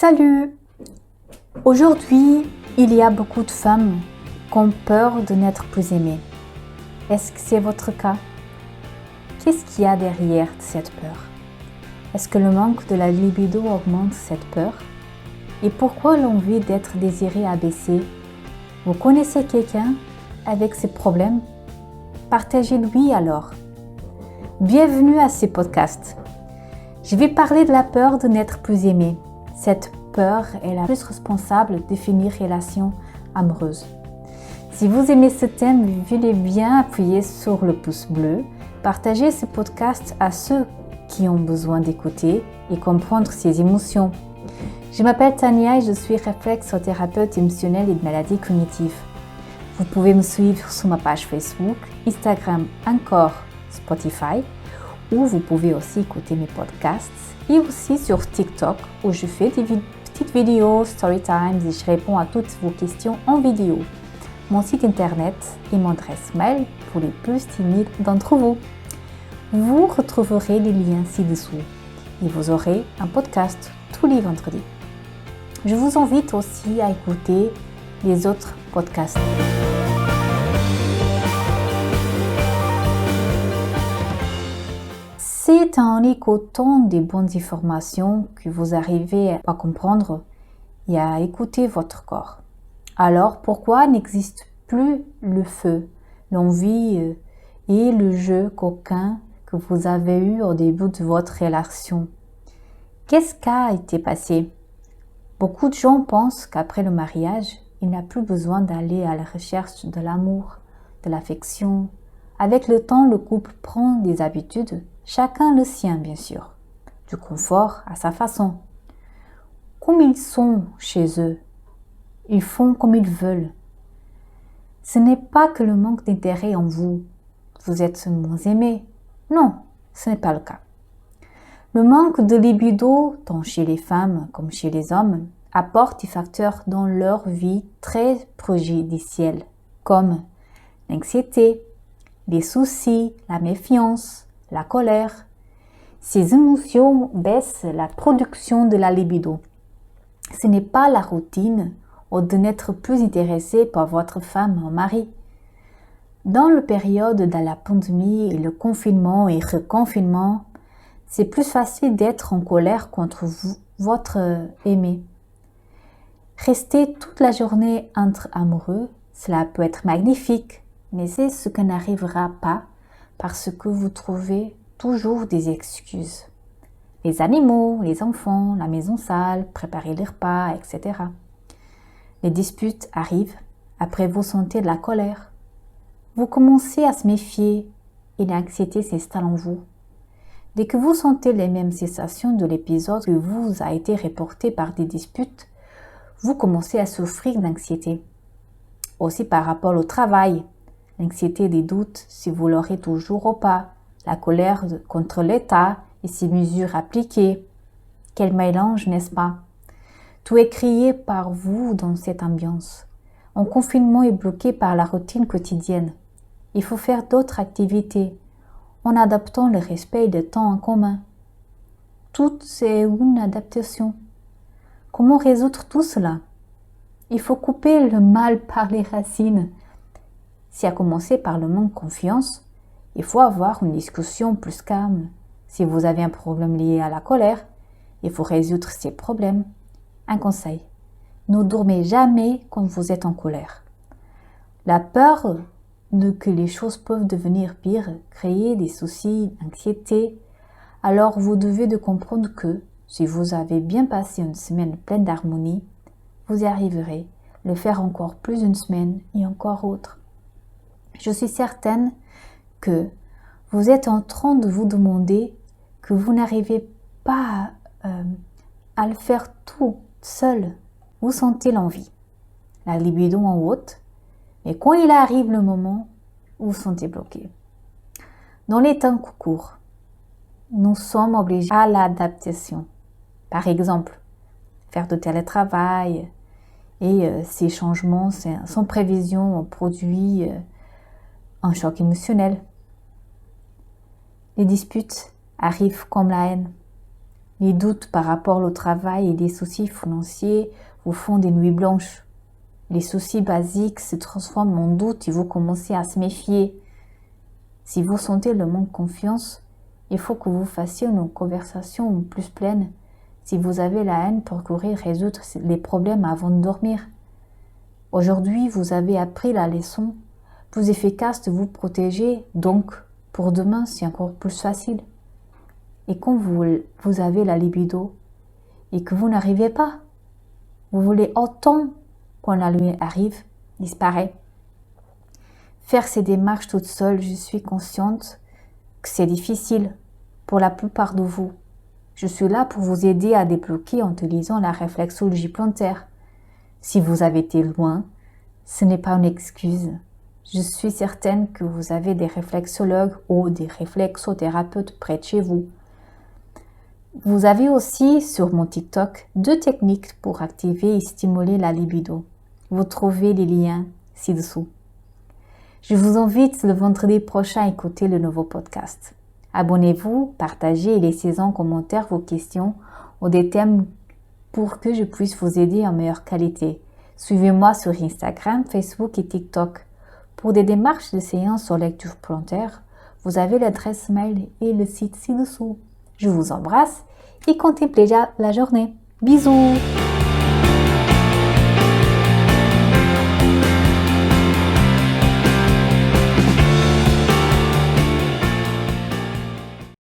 Salut! Aujourd'hui, il y a beaucoup de femmes qui ont peur de n'être plus aimées. Est-ce que c'est votre cas? Qu'est-ce qu'il y a derrière cette peur? Est-ce que le manque de la libido augmente cette peur? Et pourquoi l'envie d'être désirée a baissé? Vous connaissez quelqu'un avec ces problèmes? Partagez-lui alors. Bienvenue à ce podcast. Je vais parler de la peur de n'être plus aimée. Cette peur est la plus responsable de définir relations amoureuses. Si vous aimez ce thème, veuillez bien appuyer sur le pouce bleu. Partagez ce podcast à ceux qui ont besoin d'écouter et comprendre ces émotions. Je m'appelle Tania et je suis réflexothérapeute émotionnelle et de maladies cognitives. Vous pouvez me suivre sur ma page Facebook, Instagram, encore Spotify, où vous pouvez aussi écouter mes podcasts, et aussi sur TikTok où je fais des petites vidéos, story times, et je réponds à toutes vos questions en vidéo. Mon site internet et mon adresse mail pour les plus timides d'entre vous. Vous retrouverez les liens ci-dessous et vous aurez un podcast tous les vendredis. Je vous invite aussi à écouter les autres podcasts. C'est en écoutant des bonnes informations que vous arrivez à comprendre et à écouter votre corps. Alors pourquoi n'existe plus le feu, l'envie et le jeu coquin que vous avez eu au début de votre relation? Qu'est-ce qui a été passé? Beaucoup de gens pensent qu'après le mariage, il n'y a plus besoin d'aller à la recherche de l'amour, de l'affection. Avec le temps, le couple prend des habitudes, chacun le sien bien sûr, du confort à sa façon. Comme ils sont chez eux, ils font comme ils veulent. Ce n'est pas que le manque d'intérêt en vous, vous êtes moins aimé. Non, ce n'est pas le cas. Le manque de libido, tant chez les femmes comme chez les hommes, apporte des facteurs dans leur vie très préjudiciels, comme l'anxiété, les soucis, la méfiance, la colère. Ces émotions baissent la production de la libido. Ce n'est pas la routine ou de n'être plus intéressé par votre femme ou mari. Dans la période de la pandémie et le confinement et reconfinement, c'est plus facile d'être en colère contre votre aimé. Rester toute la journée entre amoureux, cela peut être magnifique, mais c'est ce qui n'arrivera pas parce que vous trouvez toujours des excuses. Les animaux, les enfants, la maison sale, préparer les repas, etc. Les disputes arrivent, après vous sentez de la colère. Vous commencez à se méfier et l'anxiété s'installe en vous. Dès que vous sentez les mêmes sensations de l'épisode que vous a été reporté par des disputes, vous commencez à souffrir d'anxiété. Aussi par rapport au travail, l'anxiété des doutes si vous l'aurez toujours ou pas, la colère contre l'État et ses mesures appliquées. Quel mélange, n'est-ce pas? Tout est créé par vous dans cette ambiance. En confinement est bloqué par la routine quotidienne. Il faut faire d'autres activités en adaptant le respect et le temps en commun. Tout c'est une adaptation. Comment résoudre tout cela? Il faut couper le mal par les racines. Si à commencer par le manque de confiance, il faut avoir une discussion plus calme. Si vous avez un problème lié à la colère, il faut résoudre ces problèmes. Un conseil, ne dormez jamais quand vous êtes en colère. La peur de que les choses peuvent devenir pires, créer des soucis, anxiété, alors vous devez de comprendre que si vous avez bien passé une semaine pleine d'harmonie, vous y arriverez, le faire encore plus une semaine et encore autre. Je suis certaine que vous êtes en train de vous demander que vous n'arrivez pas à le faire tout seul. Vous sentez l'envie, la libido en haute, mais quand il arrive le moment, vous vous sentez bloqué. Dans les temps courts, nous sommes obligés à l'adaptation. Par exemple, faire de télétravail et ces changements sans prévision produisent un choc émotionnel. Les disputes arrivent comme la haine. Les doutes par rapport au travail et les soucis financiers vous font des nuits blanches. Les soucis basiques se transforment en doutes et vous commencez à se méfier. Si vous sentez le manque de confiance, il faut que vous fassiez une conversation plus pleine. Si vous avez la haine, procurez résoudre les problèmes avant de dormir. Aujourd'hui, vous avez appris la leçon. Plus efficace de vous protéger, donc pour demain, c'est encore plus facile. Et quand vous avez la libido et que vous n'arrivez pas, vous voulez autant quand la nuit arrive, disparaît. Faire ces démarches toute seule, je suis consciente que c'est difficile pour la plupart de vous. Je suis là pour vous aider à débloquer en utilisant la réflexologie plantaire. Si vous avez été loin, ce n'est pas une excuse. Je suis certaine que vous avez des réflexologues ou des réflexothérapeutes près de chez vous. Vous avez aussi sur mon TikTok 2 techniques pour activer et stimuler la libido. Vous trouvez les liens ci-dessous. Je vous invite le vendredi prochain à écouter le nouveau podcast. Abonnez-vous, partagez et laissez en commentaire vos questions ou des thèmes pour que je puisse vous aider en meilleure qualité. Suivez-moi sur Instagram, Facebook et TikTok. Pour des démarches de séances sur lecture plantaire, vous avez l'adresse mail et le site ci-dessous. Je vous embrasse et contemplez la journée. Bisous!